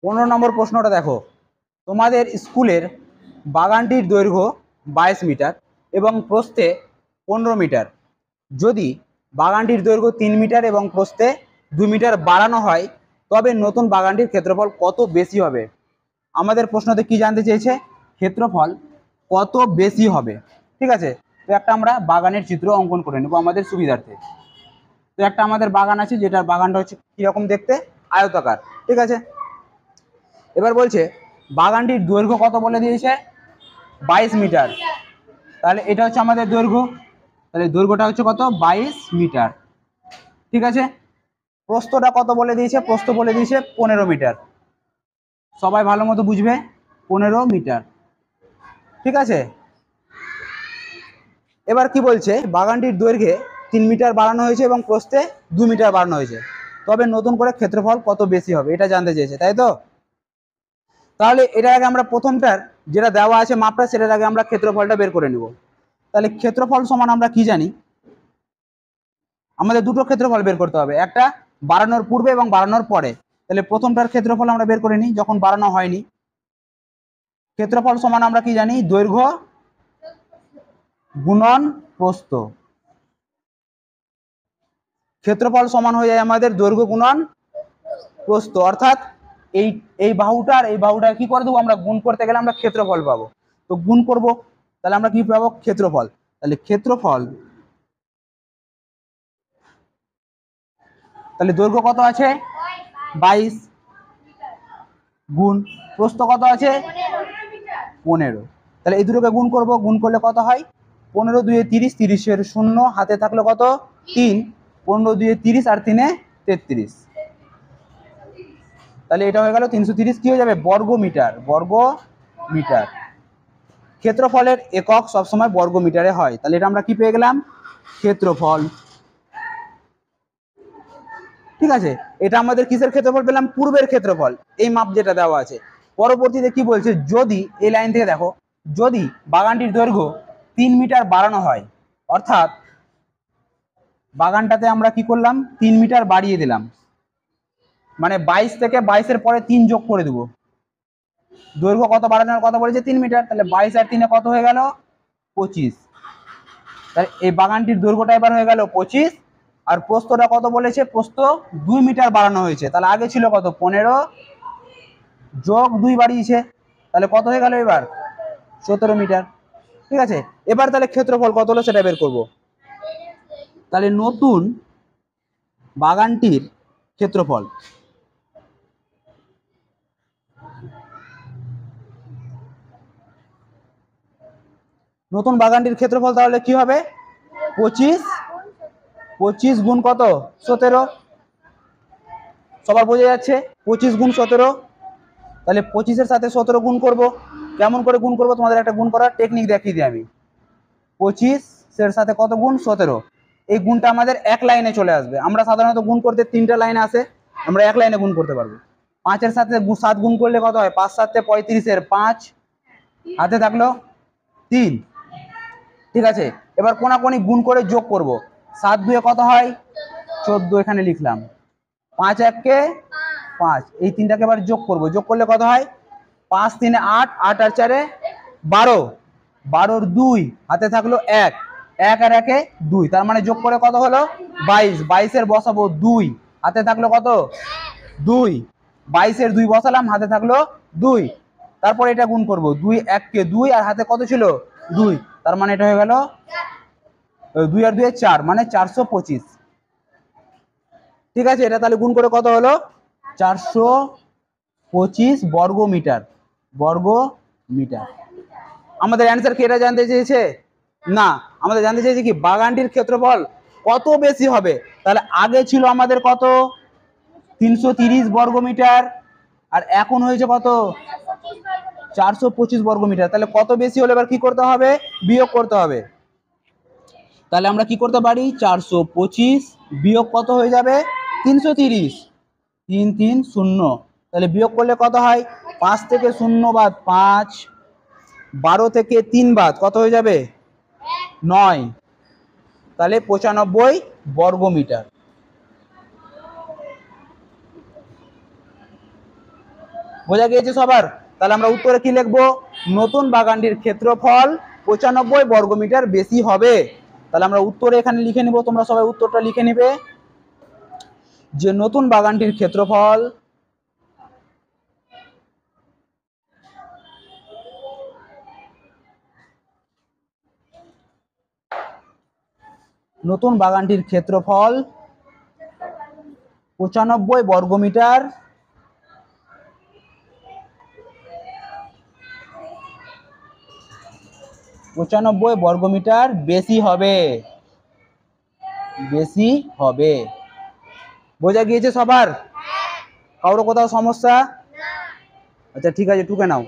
15 নম্বর প্রশ্নটা দেখো, তোমাদের স্কুলের বাগানটির দৈর্ঘ্য 22 মিটার এবং প্রস্থে 15 মিটার। যদি বাগানটির দৈর্ঘ্য 3 মিটার এবং প্রস্থে 2 মিটার বাড়ানো হয় তবে নতুন বাগানটির ক্ষেত্রফল কত বেশি হবে? আমাদের প্রশ্নতে কি জানতে চেয়েছে? ক্ষেত্রফল কত বেশি হবে। ঠিক আছে, তো একটা আমরা বাগানের চিত্র অঙ্কন করে নেব আমাদের সুবিধার্থে। তো একটা আমাদের বাগান আছে, যেটার বাগানটা হচ্ছে কিরকম দেখতে, আয়তাকার। ঠিক আছে, এবার বলছে বাগানটির দৈর্ঘ্য কত বলে দিয়েছে, 22 মিটার। তাহলে এটা হচ্ছে আমাদের দৈর্ঘ্য, তাহলে দৈর্ঘ্যটা হচ্ছে কত, 22 মিটার। ঠিক আছে, প্রস্থটা কত বলে দিয়েছে, প্রস্থ বলে দিয়েছে 15 মিটার। সবাই ভালো মতো বুঝবে, 15 মিটার। ঠিক আছে, এবার কি বলছে, বাগানটির দৈর্ঘ্যে 3 মিটার বাড়ানো হয়েছে এবং প্রস্থে 2 মিটার বাড়ানো হয়েছে, তবে নতুন করে ক্ষেত্রফল কত বেশি হবে, এটা জানতে চেয়েছে, তাই তো? তাহলে এটার আগে আমরা প্রথমটার যেটা দেওয়া আছে মাপটা, সেটার আগে আমরা ক্ষেত্রফলটা বের করে নেব। তাহলে ক্ষেত্রফল সমান আমরা কি জানি, আমাদের দুটো ক্ষেত্রফল বের করতে হবে, একটা বাড়ানোর পূর্বে এবং বাড়ানোর পরে। তাহলে প্রথমটার ক্ষেত্রফল আমরা বের করে নিই, যখন বাড়ানো হয়নি। ক্ষেত্রফল সমান আমরা কি জানি, দৈর্ঘ্য গুণন প্রস্থ। ক্ষেত্রফল সমান হয়ে যায় আমাদের দৈর্ঘ্য গুণন প্রস্থ, অর্থাৎ এই এই বাহুটার এই বাহুটা কি করে দেবো, আমরা গুণ করতে গেলে আমরা ক্ষেত্রফল পাবো, তো গুণ করব, তাহলে আমরা কি পাবো, ক্ষেত্রফল। তাহলে ক্ষেত্রফল, তাহলে দৈর্ঘ্য কত আছে 22 গুণ প্রস্থ কত আছে 15। তাহলে এই দুটোকে গুণ করব, গুণ করলে কত হয়, 15 2 30, 30-এর শূন্য হাতে থাকলো কত 3, 15 2 30 আর 3 33। তাহলে এটা হয়ে গেল 330 কি হয়ে যাবে, বর্গ মিটার, বর্গ মিটার। ক্ষেত্রফলের একক সবসময় বর্গ মিটারে হয়, তাহলে এটা আমরা কি পেয়ে গেলাম, ক্ষেত্রফল। ঠিক আছে, এটা আমাদের কিসের ক্ষেত্রফল পেলাম, পূর্বের ক্ষেত্রফল, এই মাপ যেটা দেওয়া আছে। পরবর্তীতে কি বলছে, যদি এই লাইন থেকে দেখো, যদি বাগানটির দৈর্ঘ্য 3 মিটার বাড়ানো হয়, অর্থাৎ বাগানটাতে আমরা কি করলাম, 3 মিটার বাড়িয়ে দিলাম, মানে 22 থেকে 22-এর পরে 3 যোগ করে দেবো। দৈর্ঘ্য কত বাড়ানোর কথা বলেছে, 3 মিটার, তাহলে 22 আর 3 কত হয়ে গেল 25। তাহলে এই বাগানটির দৈর্ঘ্যটা এবার হয়ে গেল 25, আর প্রস্থটা কত বলেছে, প্রস্থ 2 মিটার বাড়ানো হয়েছে, তাহলে আগে ছিল কত 15 যোগ 2 বাড়িয়েছে, তাহলে কত হয়ে গেল এবার 17 মিটার। ঠিক আছে, এবার তাহলে ক্ষেত্রফল কত হলো সেটা বের করব। তাহলে নতুন বাগানটির ক্ষেত্রফল, নতুন বাগানটির ক্ষেত্রফল তাহলে কি হবে, 25 গুণ কত 17। সবার বোঝা যাচ্ছে, 25 গুণ 17। তাহলে 25-এর সাথে 17 গুণ করব। কেমন করে গুণ করব, তোমাদের একটা গুণ করার টেকনিক দেখিয়ে দিই আমি। 25-এর সাথে কত গুণ 17, এই গুণটা আমাদের এক লাইনে চলে আসবে। আমরা সাধারণত গুণ করতে 3টা লাইন আসে, আমরা এক লাইনে গুণ করতে পারবো। 5-এর সাথে 7 গুণ করলে কত হয়, 5 7 35-এর 5 হাতে থাকলো 3। ঠিক আছে, এবার কোনাকুনি গুণ করে যোগ করব। 7 2 কত হয় 14, এখানে লিখলাম। 5 1 5, এই তিনটাকে এবার যোগ করব, যোগ করলে কত হয় 5 3 8, 8 আর 4 12, 12-র 2 হাতে থাকলো 1, 1 আর 1 2, তার মানে যোগ করে কত হলো 22, 22-এর বসাবো 2, হাতে থাকলো কত 2, 22-এর 2 বসালাম, হাতে থাকলো 2, তারপর এটা গুণ করব, 2 1 কে 2 আর হাতে কত ছিল 2, তার মানে এটা হয়ে গেল 2 আর 2 4, মানে 425। ঠিক আছে, এটা তাহলে গুণ করে কত হলো 425 বর্গ মিটার, বর্গ মিটার। আমাদের অ্যান্সার কি এটা জানতে চেয়েছে? না, আমাদের জানতে চেয়েছে কি বাগানটির ক্ষেত্রফল কত বেশি হবে। তাহলে আগে ছিল আমাদের কত 330 বর্গ মিটার, আর এখন হয়েছে কত 425 বর্গ মিটার। তাহলে কত বেশি হলে এবার কি করতে হবে, বিয়োগ করতে হবে। তাহলে আমরা কি করতে পারি, 425 বিয়োগ কত হয়ে যাবে 330, 3 3 0, তাহলে বিয়োগ করলে কত হয়, 5 থেকে 0 বাদ 5, 12 থেকে 3 বাদ কত হয়ে যাবে 9, তাহলে 95 বর্গ মিটার। বোঝা গিয়েছে সবার? তাহলে আমরা উত্তরে কি লিখবো? নতুন বাগানটির ক্ষেত্রফল 95 বর্গমিটার বেশি হবে। তাহলে আমরা উত্তরে এখানে লিখে নিব, তোমরা সবাই উত্তরটা লিখে নিবে যে নতুন বাগানটির ক্ষেত্রফল নতুন বাগানটির ক্ষেত্রফল 95 বর্গমিটার বেশি হবে, বেশি হবে। বোঝা গিয়েছে সবার? কারো কোথাও সমস্যা? আচ্ছা ঠিক আছে, টুকে নাও।